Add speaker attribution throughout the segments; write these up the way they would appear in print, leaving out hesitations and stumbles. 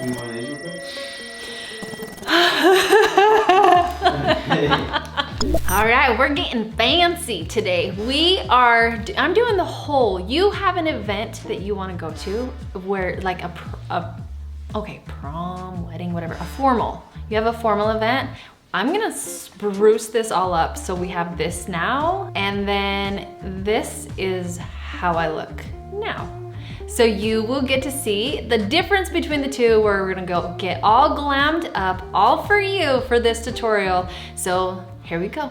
Speaker 1: few more days real quick?
Speaker 2: All right, we're getting fancy today. I'm doing the whole, you have an event that you want to go to where like okay, prom, wedding, whatever, a formal. You have a formal event. I'm gonna spruce this all up. So we have this now, and then this is how I look now. So you will get to see the difference between the two, where we're gonna go get all glammed up, all for you for this tutorial. So here we go.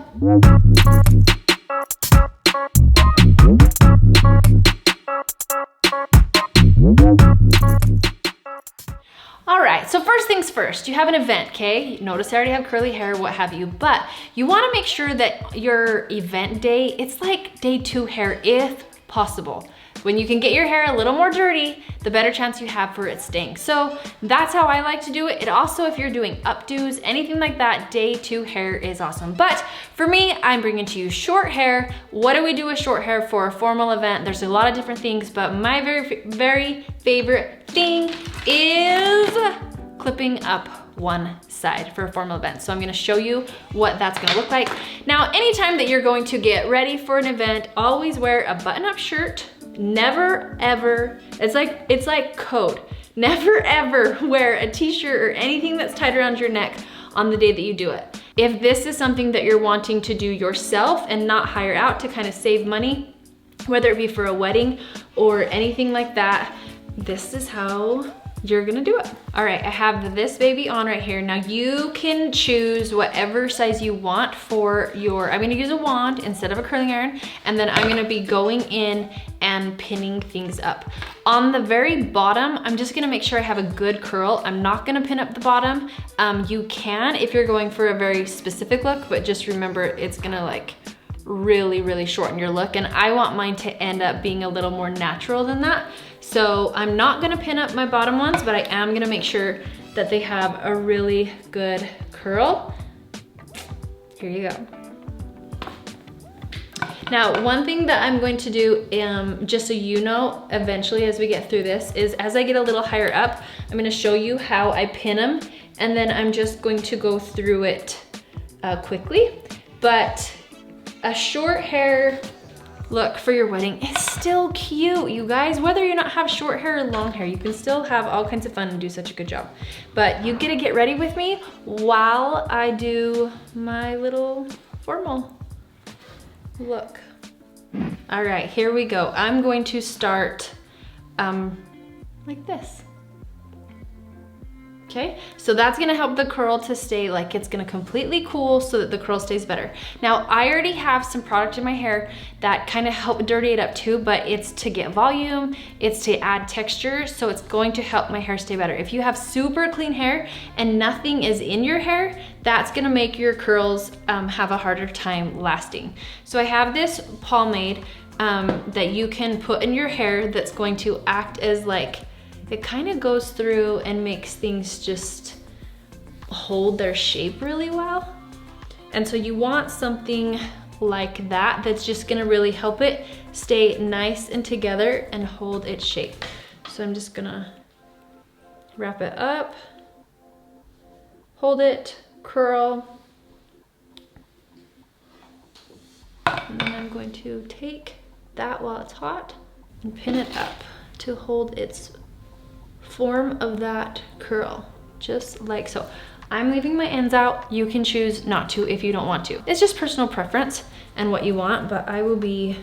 Speaker 2: All right, so first things first, you have an event, okay? Notice I already have curly hair, what have you, but you wanna make sure that your event day, it's like day 2 hair if possible. When you can get your hair a little more dirty, the better chance you have for it staying. So that's how I like to do it. It also, if you're doing updos, anything like that, day 2 hair is awesome. But for me, I'm bringing to you short hair. What do we do with short hair for a formal event? There's a lot of different things, but my very favorite thing is clipping up one side for a formal event. So I'm gonna show you what that's gonna look like. Now, anytime that you're going to get ready for an event, always wear a button-up shirt. Never ever, it's like code. Never ever wear a t-shirt or anything that's tied around your neck on the day that you do it. If this is something that you're wanting to do yourself and not hire out to kind of save money, whether it be for a wedding or anything like that, this is how you're gonna do it. All right, I have this baby on right here. Now you can choose whatever size you want for your, I'm gonna use a wand instead of a curling iron, and then I'm gonna be going in and pinning things up. On the very bottom, I'm just gonna make sure I have a good curl. I'm not gonna pin up the bottom. You can if you're going for a very specific look, but just remember it's gonna like really shorten your look, and I want mine to end up being a little more natural than that. So I'm not gonna pin up my bottom ones, but I am gonna make sure that they have a really good curl. Here you go. Now, one thing that I'm going to do, just so you know, eventually as we get through this, is as I get a little higher up, I'm gonna show you how I pin them, and then I'm just going to go through it quickly. But a short hair look for your wedding is still cute, you guys. Whether you not have short hair or long hair, you can still have all kinds of fun and do such a good job. But you get to get ready with me while I do my little formal look. All right, here we go. I'm going to start like this. Okay, so that's gonna help the curl to stay like it's gonna completely cool so that the curl stays better. Now, I already have some product in my hair that kind of help dirty it up too, but it's to get volume, it's to add texture, so it's going to help my hair stay better. If you have super clean hair and nothing is in your hair, that's gonna make your curls have a harder time lasting. So I have this pomade that you can put in your hair that's going to act as like, it kind of goes through and makes things just hold their shape really well. And so you want something like that that's just gonna really help it stay nice and together and hold its shape. So I'm just gonna wrap it up, hold it, curl, and then I'm going to take that while it's hot and pin it up to hold its form of that curl, just like so. I'm leaving my ends out. You can choose not to if you don't want to. It's just personal preference and what you want, but I will be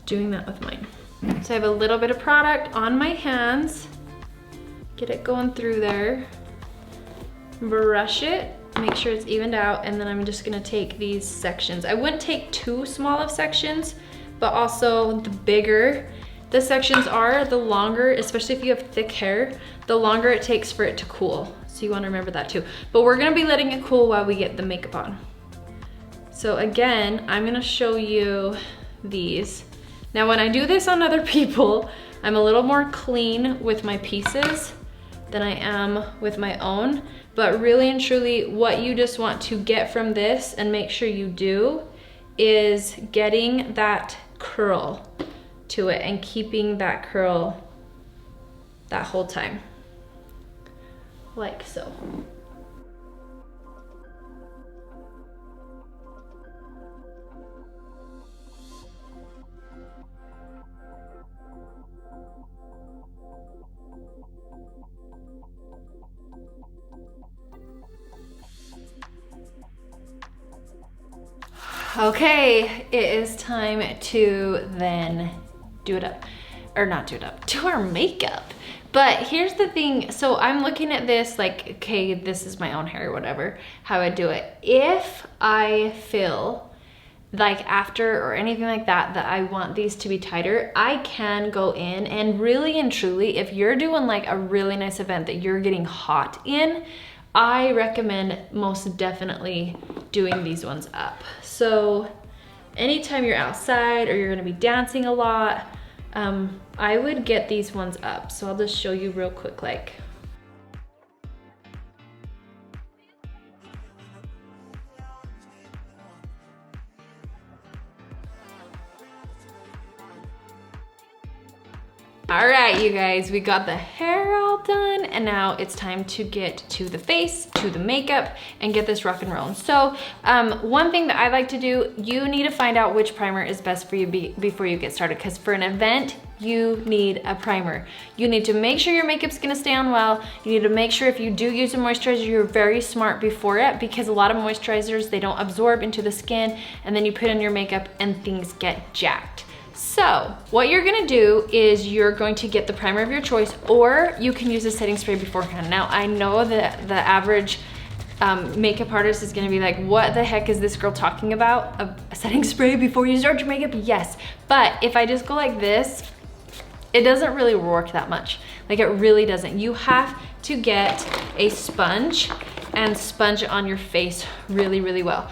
Speaker 2: doing that with mine. So I have a little bit of product on my hands. Get it going through there. Brush it, make sure it's evened out, and then I'm just gonna take these sections. I wouldn't take too small of sections, but also the bigger the sections are, the longer, especially if you have thick hair, the longer it takes for it to cool. So you wanna remember that too. But we're gonna be letting it cool while we get the makeup on. So again, I'm gonna show you these. Now when I do this on other people, I'm a little more clean with my pieces than I am with my own. But really and truly, what you just want to get from this and make sure you do is getting that curl to it and keeping that curl that whole time. like so. Okay, it is time to then do it up, or not do it up, do our makeup. But here's the thing, so I'm looking at this like, okay, this is my own hair or whatever, how I do it. If I feel like after or anything like that, that I want these to be tighter, I can go in and really and truly, if you're doing like a really nice event that you're getting hot in, I recommend most definitely doing these ones up. So anytime you're outside or you're gonna be dancing a lot, I would get these ones up. So I'll just show you real quick like. All right, you guys, we got the hair all done, and now it's time to get to the face, to the makeup, and get this rock and roll. So one thing that I like to do, you need to find out which primer is best for you before you get started, because for an event, you need a primer. You need to make sure your makeup's gonna stay on well. You need to make sure if you do use a moisturizer, you're very smart before it, because a lot of moisturizers, they don't absorb into the skin, and then you put in your makeup and things get jacked. So what you're gonna do is you're going to get the primer of your choice, or you can use a setting spray beforehand. Now I know that the average makeup artist is gonna be like, what the heck is this girl talking about? A setting spray before you start your makeup? Yes, but if I just go like this, it doesn't really work that much. Like it really doesn't. You have to get a sponge and sponge on your face really, really well.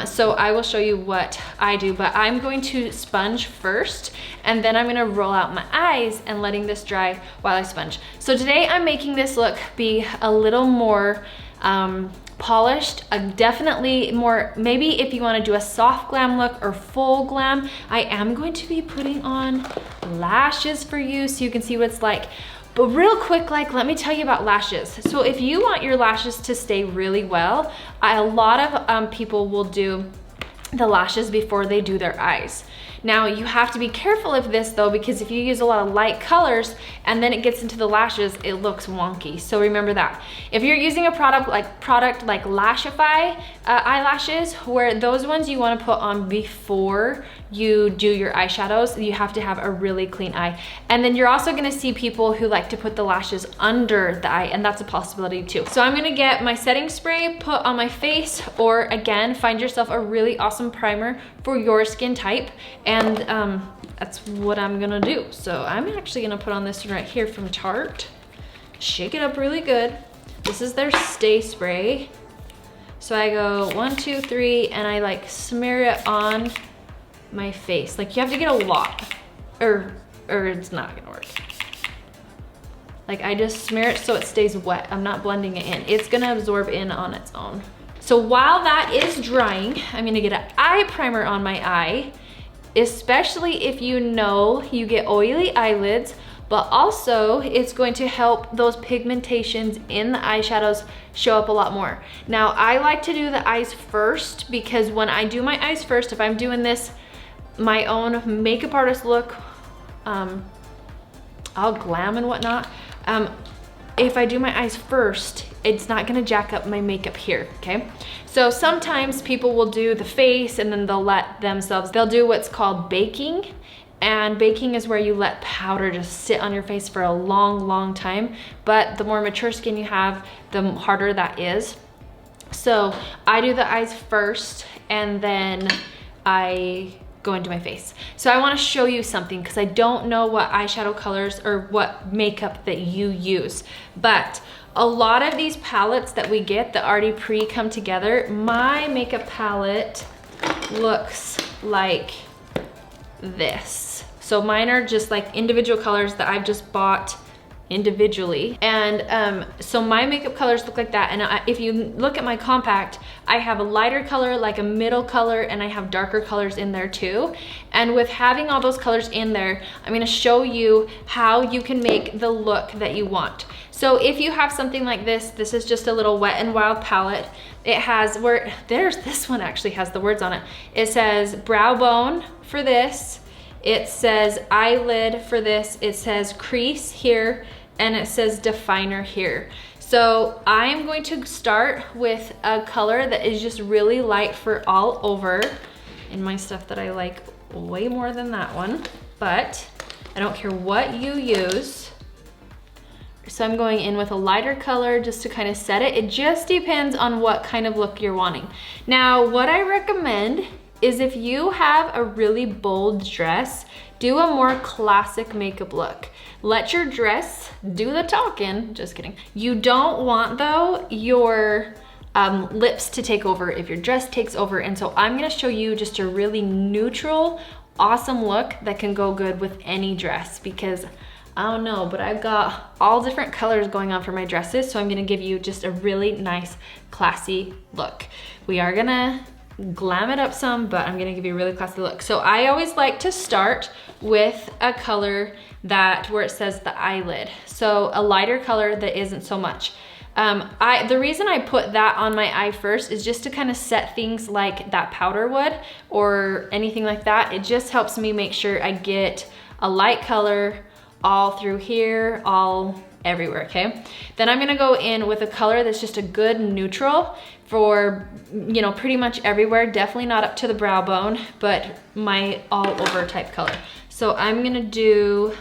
Speaker 2: So I will show you what I do, but I'm going to sponge first, and then I'm gonna roll out my eyes and letting this dry while I sponge. So today I'm making this look be a little more polished, definitely more, maybe if you wanna do a soft glam look or full glam. I am going to be putting on lashes for you so you can see what it's like. But real quick, like, let me tell you about lashes. So if you want your lashes to stay really well, a lot of people will do the lashes before they do their eyes. Now you have to be careful of this though, because if you use a lot of light colors and then it gets into the lashes, it looks wonky. So remember that. If you're using a product like Lashify eyelashes, where those ones you want to put on before you do your eyeshadows, you have to have a really clean eye. And then you're also going to see people who like to put the lashes under the eye, and that's a possibility too. So I'm going to get my setting spray, put on my face, or again, find yourself a really awesome primer for your skin type, and that's what I'm gonna do. So I'm actually gonna put on this one right here from Tarte. Shake it up really good. This is their Stay Spray. So I go 1, 2, 3, and I like smear it on my face. Like you have to get a lot, or it's not gonna work. Like I just smear it so it stays wet. I'm not blending it in. It's gonna absorb in on its own. So while that is drying, I'm gonna get an eye primer on my eye, especially if you know you get oily eyelids, but also it's going to help those pigmentations in the eyeshadows show up a lot more. Now, I like to do the eyes first, because when I do my eyes first, if I'm doing this, my own makeup artist look, all glam and whatnot, if I do my eyes first, it's not gonna jack up my makeup here, okay? So sometimes people will do the face and then they'll do what's called baking. And baking is where you let powder just sit on your face for a long, long time. But the more mature skin you have, the harder that is. So I do the eyes first, and then I go into my face. So I wanna show you something, because I don't know what eyeshadow colors or what makeup that you use. But a lot of these palettes that we get that already pre-come together, my makeup palette looks like this. So mine are just like individual colors that I've just bought individually. And so my makeup colors look like that. And if you look at my compact, I have a lighter color, like a middle color, and I have darker colors in there too. And with having all those colors in there, I'm gonna show you how you can make the look that you want. So if you have something like this is just a little Wet n Wild palette. It has, this one actually has the words on it. It says brow bone for this. It says eyelid for this. It says crease here, and it says definer here. So I'm going to start with a color that is just really light for all over. In my stuff that I like way more than that one, but I don't care what you use. So I'm going in with a lighter color just to kind of set it. It just depends on what kind of look you're wanting. Now, what I recommend is if you have a really bold dress, do a more classic makeup look. Let your dress do the talking, just kidding. You don't want though your lips to take over if your dress takes over. And so I'm gonna show you just a really neutral, awesome look that can go good with any dress, because I don't know, but I've got all different colors going on for my dresses. So I'm gonna give you just a really nice, classy look. We are gonna glam it up some, but I'm gonna give you a really classy look. So I always like to start with a color where it says the eyelid. So a lighter color that isn't so much. The reason I put that on my eye first is just to kind of set things like that powder would or anything like that. It just helps me make sure I get a light color all through here, all everywhere, okay? Then I'm gonna go in with a color that's just a good neutral for, you know, pretty much everywhere. Definitely not up to the brow bone, but my all over type color. So I'm gonna do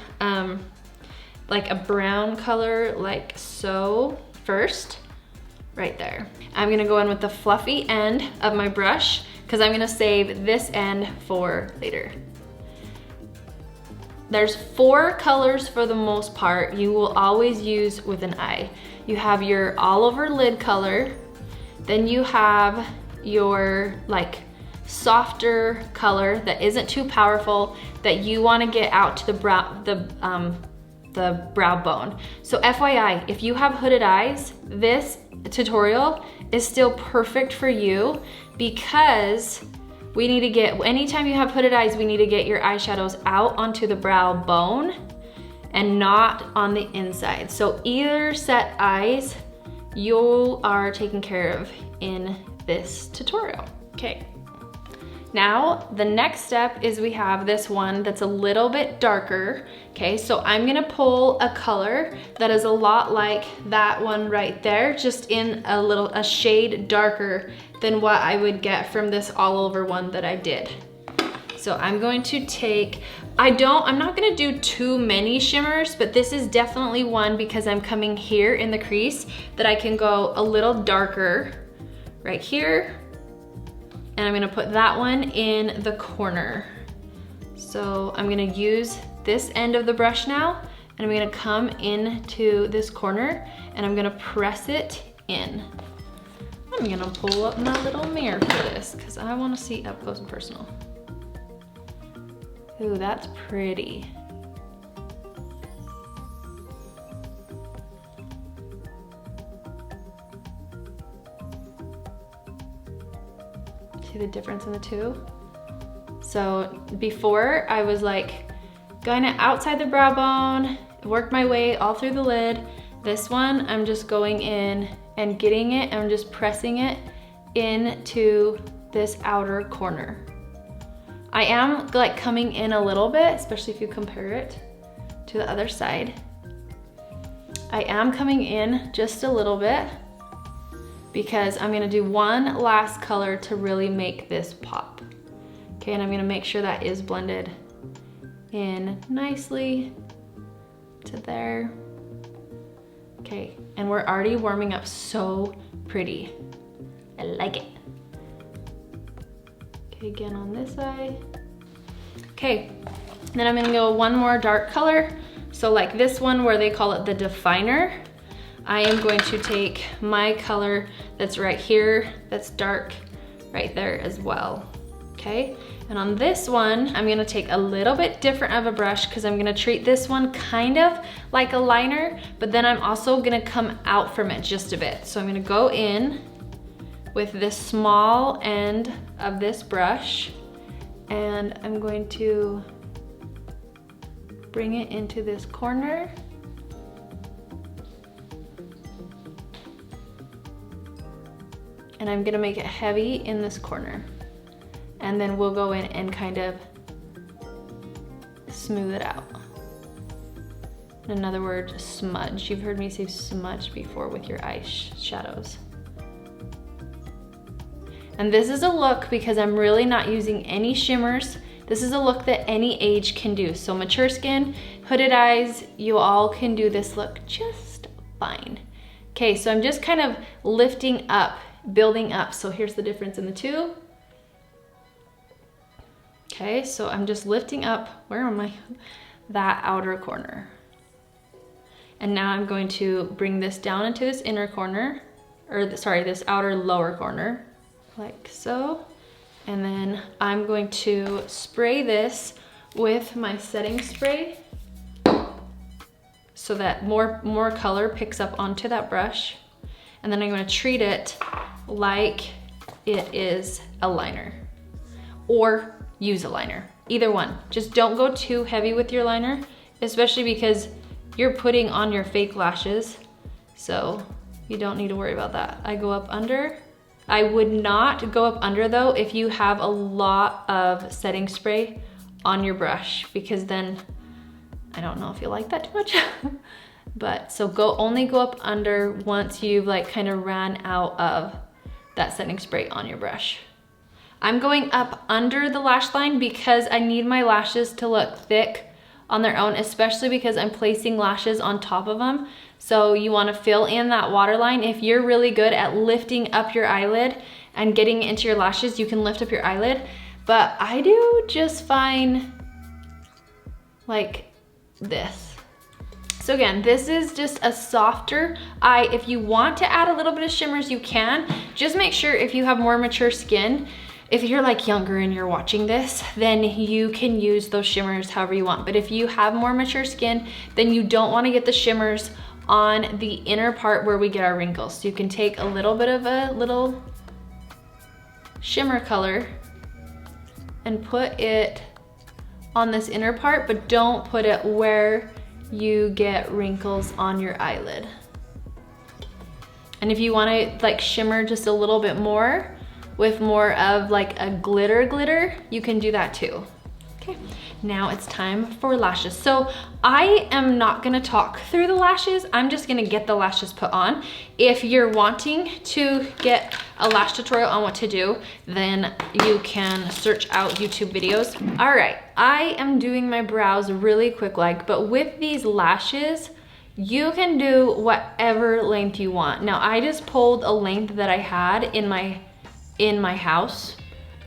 Speaker 2: like a brown color like so first, right there. I'm gonna go in with the fluffy end of my brush because I'm gonna save this end for later. There's 4 colors for the most part you will always use with an eye. You have your all over lid color, then you have your like softer color that isn't too powerful that you wanna get out to the brow bone. So FYI, if you have hooded eyes, this tutorial is still perfect for you because we need to get, anytime you have hooded eyes, we need to get your eyeshadows out onto the brow bone and not on the inside. So either set eyes, you are taken care of in this tutorial. Okay. Now, the next step is we have this one that's a little bit darker. Okay, so I'm gonna pull a color that is a lot like that one right there, just in a shade darker than what I would get from this all over one that I did. So I'm going to take, I'm not gonna do too many shimmers, but this is definitely one because I'm coming here in the crease that I can go a little darker right here. And I'm gonna put that one in the corner. So I'm gonna use this end of the brush now, and I'm gonna come into this corner and I'm gonna press it in. I'm gonna pull up my little mirror for this because I wanna see up close and personal. Ooh, that's pretty. See the difference in the two? So before I was like going outside the brow bone, work my way all through the lid. This one, I'm just going in and getting it, I'm just pressing it into this outer corner. I am like coming in a little bit, especially if you compare it to the other side. I am coming in just a little bit because I'm gonna do one last color to really make this pop. Okay, and I'm gonna make sure that is blended in nicely to there. Okay, and we're already warming up so pretty. I like it. Okay, again on this side. Okay, then I'm gonna go one more dark color. So like this one where they call it the definer, I am going to take my color that's right here, that's dark right there as well. okay? And on this one, I'm gonna take a little bit different of a brush because I'm gonna treat this one kind of like a liner, but then I'm also gonna come out from it just a bit. So I'm gonna go in with this small end of this brush, and I'm going to bring it into this corner. And I'm gonna make it heavy in this corner. And then we'll go in and kind of smooth it out. In another word, smudge. You've heard me say smudge before with your eyeshadows. And this is a look because I'm really not using any shimmers. This is a look that any age can do. So mature skin, hooded eyes, you all can do this look just fine. Okay, so I'm just kind of lifting up, building up. So here's the difference in the two. Okay, so I'm just lifting up, where am I? That outer corner. And now I'm going to bring this down into this inner corner, or sorry, this outer lower corner, like so. And then I'm going to spray this with my setting spray so that more color picks up onto that brush. And then I'm gonna treat it like it is a liner, or use a liner, either one. Just don't go too heavy with your liner, especially because you're putting on your fake lashes, so you don't need to worry about that. I go up under. I would not go up under though if you have a lot of setting spray on your brush, because then I don't know if you like that too much. But so only go up under once you've like kind of ran out of that setting spray on your brush. I'm going up under the lash line because I need my lashes to look thick on their own, especially because I'm placing lashes on top of them. So you want to fill in that waterline. If you're really good at lifting up your eyelid and getting into your lashes, you can lift up your eyelid. But I do just fine like this. So again, this is just a softer eye. If you want to add a little bit of shimmers, you can. Just make sure if you have more mature skin, if you're like younger and you're watching this, then you can use those shimmers however you want. But if you have more mature skin, then you don't want to get the shimmers on the inner part where we get our wrinkles. So you can take a little bit of a little shimmer color and put it on this inner part, but don't put it where you get wrinkles on your eyelid. And if you want to like shimmer just a little bit more with more of like a glitter, you can do that too. Okay, now it's time for lashes. So I am not gonna talk through the lashes. I'm just gonna get the lashes put on. If you're wanting to get a lash tutorial on what to do, then you can search out YouTube videos. All right, I am doing my brows really quick like, but with these lashes, you can do whatever length you want. Now I just pulled a length that I had in my house.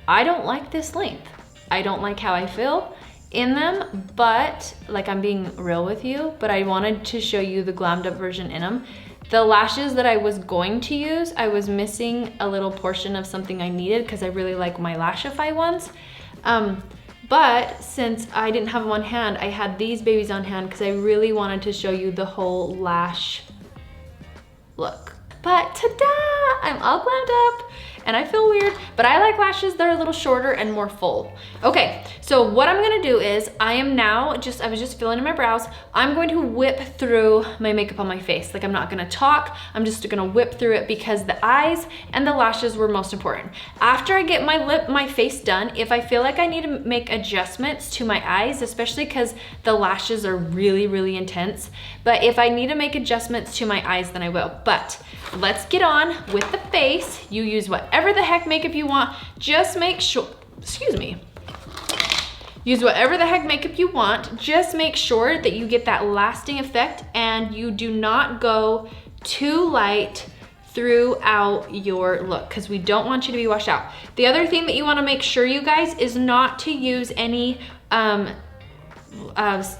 Speaker 2: I don't like this length. I don't like how I feel in them, but like I'm being real with you, but I wanted to show you the glammed up version in them. The lashes that I was going to use, I was missing a little portion of something I needed because I really like my Lashify ones. But since I didn't have them on hand, I had these babies on hand because I really wanted to show you the whole lash look. But ta-da! I'm all glammed up and I feel weird, but I like lashes that are a little shorter and more full. Okay, so what I'm gonna do is I was just filling in my brows. I'm going to whip through my makeup on my face. Like I'm not gonna talk, I'm just gonna whip through it because the eyes and the lashes were most important. After I get my face done, if I feel like I need to make adjustments to my eyes, especially because the lashes are really, really intense, but if I need to make adjustments to my eyes, then I will. But let's get on with the face. You use whatever the heck makeup you want. Just make sure, excuse me. Use whatever the heck makeup you want. Just make sure that you get that lasting effect and you do not go too light throughout your look because we don't want you to be washed out. The other thing that you want to make sure, you guys, is not to use any, what's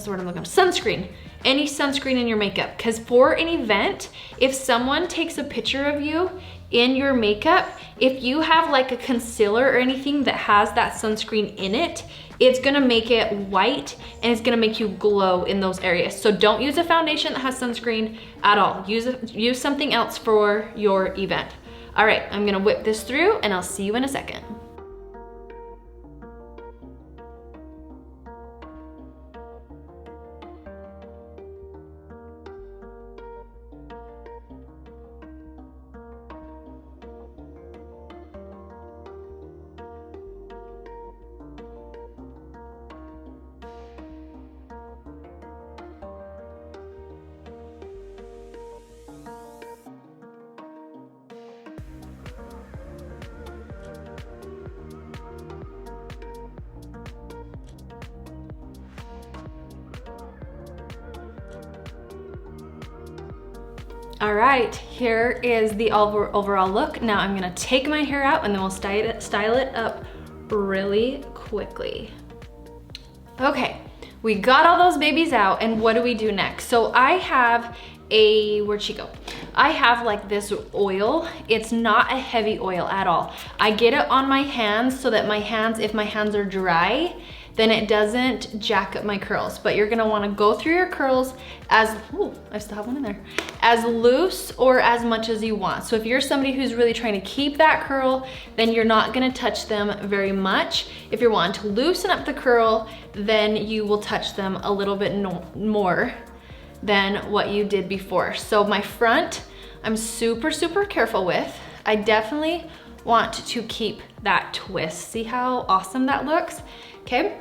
Speaker 2: the word I'm looking for? Sunscreen. Any sunscreen in your makeup, because for an event, if someone takes a picture of you in your makeup, if you have like a concealer or anything that has that sunscreen in it, it's gonna make it white and it's gonna make you glow in those areas. So don't use a foundation that has sunscreen at all. Use something else for your event. All right, I'm gonna whip this through and I'll see you in a second. All right, here is the overall look. Now I'm gonna take my hair out and then we'll style it up really quickly. Okay, we got all those babies out, and what do we do next? So I have where'd she go? I have like this oil. It's not a heavy oil at all. I get it on my hands so that if my hands are dry, then it doesn't jack up my curls. But you're gonna wanna go through your curls I still have one in there, as loose or as much as you want. So if you're somebody who's really trying to keep that curl, then you're not gonna touch them very much. If you're wanting to loosen up the curl, then you will touch them a little bit more than what you did before. So my front, I'm super, super careful with. I definitely want to keep that twist. See how awesome that looks? Okay,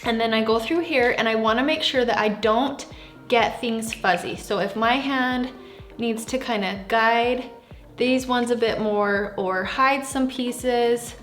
Speaker 2: and then I go through here and I wanna make sure that I don't get things fuzzy. So if my hand needs to kind of guide these ones a bit more or hide some pieces,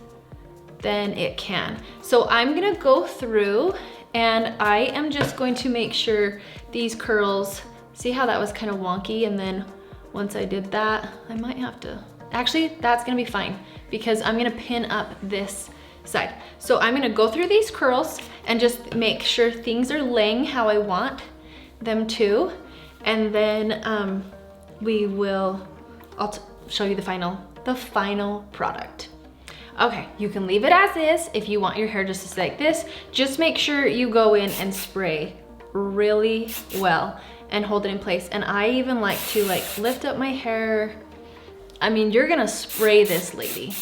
Speaker 2: then it can. So I'm gonna go through and I am just going to make sure these curls, see how that was kind of wonky, and then once I did that, I might have to, actually that's gonna be fine because I'm gonna pin up this side. So I'm gonna go through these curls and just make sure things are laying how I want them to, and then I'll show you the final product. Okay, you can leave it as is if you want your hair just to stay like this. Just make sure you go in and spray really well and hold it in place. And I even like to lift up my hair. I mean, you're gonna spray this, lady.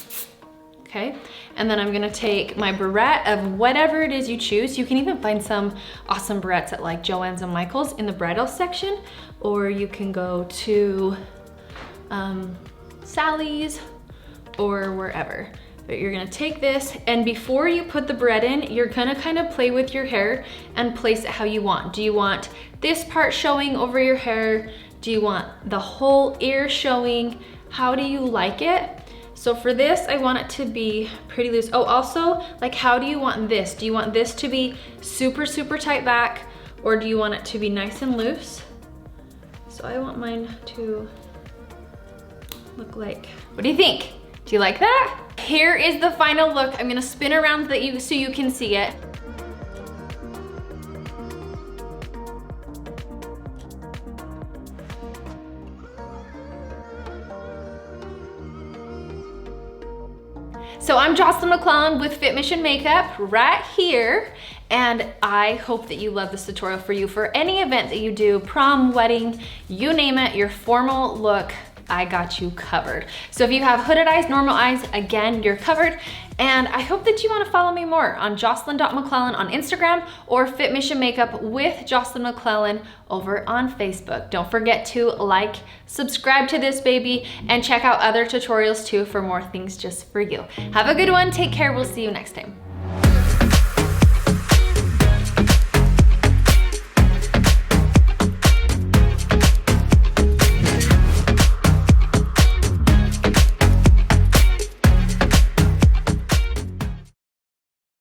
Speaker 2: Okay, and then I'm gonna take my barrette of whatever it is you choose. You can even find some awesome barrettes at like Joann's and Michael's in the bridal section, or you can go to Sally's or wherever. But you're gonna take this, and before you put the barrette in, you're gonna kind of play with your hair and place it how you want. Do you want this part showing over your hair? Do you want the whole ear showing? How do you like it? So for this, I want it to be pretty loose. Oh, also, like, how do you want this? Do you want this to be super, super tight back, or do you want it to be nice and loose? So I want mine to look like, what do you think? Do you like that? Here is the final look. I'm gonna spin around so you can see it. So I'm Jocelyn McClellan with Fit Mission Makeup right here, and I hope that you love this tutorial for any event that you do, prom, wedding, you name it, your formal look, I got you covered. So if you have hooded eyes, normal eyes, again, you're covered. And I hope that you want to follow me more on jocelyn.mcclellan on Instagram, or Fit Mission Makeup with Jocelyn McClellan over on Facebook. Don't forget to like, subscribe to this baby, and check out other tutorials too for more things just for you. Have a good one, take care, we'll see you next time.